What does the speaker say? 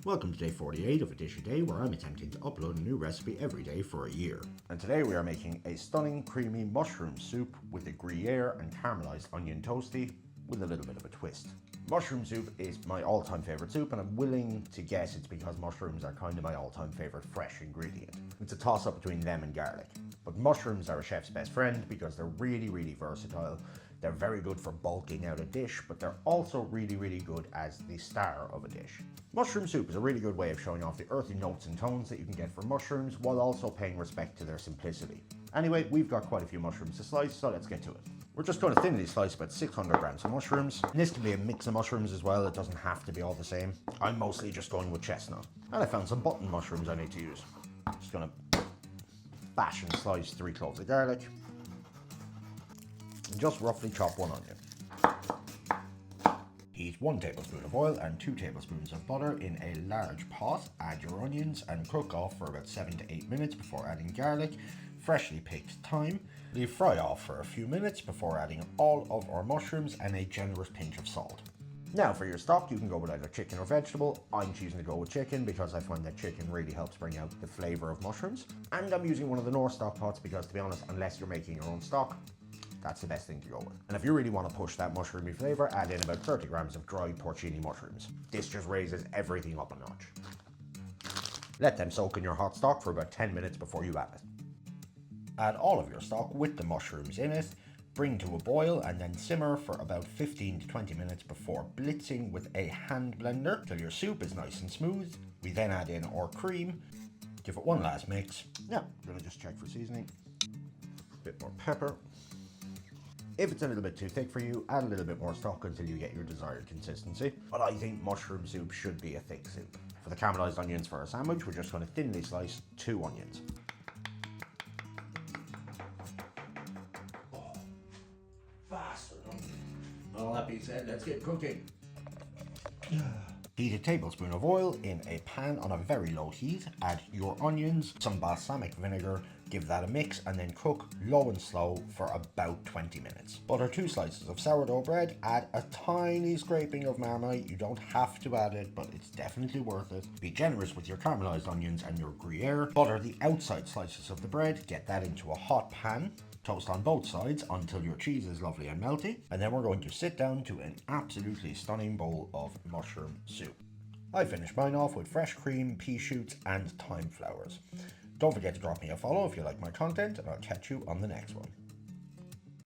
Welcome to day 48 of a dish a day, where I'm attempting to upload a new recipe every day for a year. And today we are making a stunning creamy mushroom soup with a Gruyère and caramelised onion toastie with a little bit of a twist. Mushroom soup is my all-time favourite soup, and I'm willing to guess it's because mushrooms are kind of my all-time favourite fresh ingredient. It's a toss-up between them and garlic. But mushrooms are a chef's best friend because they're really versatile. They're very good for bulking out a dish, but they're also really good as the star of a dish. Mushroom soup is a really good way of showing off the earthy notes and tones that you can get from mushrooms while also paying respect to their simplicity. Anyway, we've got quite a few mushrooms to slice, so let's get to it. We're just going to thinly slice about 600 grams of mushrooms. And this can be a mix of mushrooms as well, it doesn't have to be all the same. I'm mostly just going with chestnut. And I found some button mushrooms I need to use. Just going to bash and slice 3 cloves of garlic. And just roughly chop 1 onion. Heat 1 tablespoon of oil and 2 tablespoons of butter in a large pot. Add your onions and cook off for about 7 to 8 minutes before adding garlic, freshly picked thyme. Leave fry off for a few minutes before adding all of our mushrooms and a generous pinch of salt. Now for your stock, you can go with either chicken or vegetable. I'm choosing to go with chicken because I find that chicken really helps bring out the flavour of mushrooms. And I'm using one of the North stock pots because, to be honest, unless you're making your own stock, that's the best thing to go with. And if you really want to push that mushroomy flavour, add in about 30 grams of dried porcini mushrooms. This just raises everything up a notch. Let them soak in your hot stock for about 10 minutes before you add it. Add all of your stock with the mushrooms in it, bring to a boil and then simmer for about 15 to 20 minutes before blitzing with a hand blender till your soup is nice and smooth. We then add in our cream, give it one last mix. Now, I'm going to just check for seasoning. A bit more pepper. If it's a little bit too thick for you, add a little bit more stock until you get your desired consistency. But I think mushroom soup should be a thick soup. For the caramelised onions for our sandwich, we're just going to thinly slice 2 onions. Faster. All that being said, let's get cooking. Heat a tablespoon of oil in a pan on a very low heat. Add your onions, some balsamic vinegar, give that a mix, and then cook low and slow for about 20 minutes. Butter 2 slices of sourdough bread, add a tiny scraping of Marmite. You don't have to add it, but it's definitely worth it. Be generous with your caramelized onions and your Gruyere. Butter the outside slices of the bread, get that into a hot pan. Toast on both sides until your cheese is lovely and melty, and then we're going to sit down to an absolutely stunning bowl of mushroom soup. I finished mine off with fresh cream, pea shoots, and thyme flowers. Don't forget to drop me a follow if you like my content, and I'll catch you on the next one.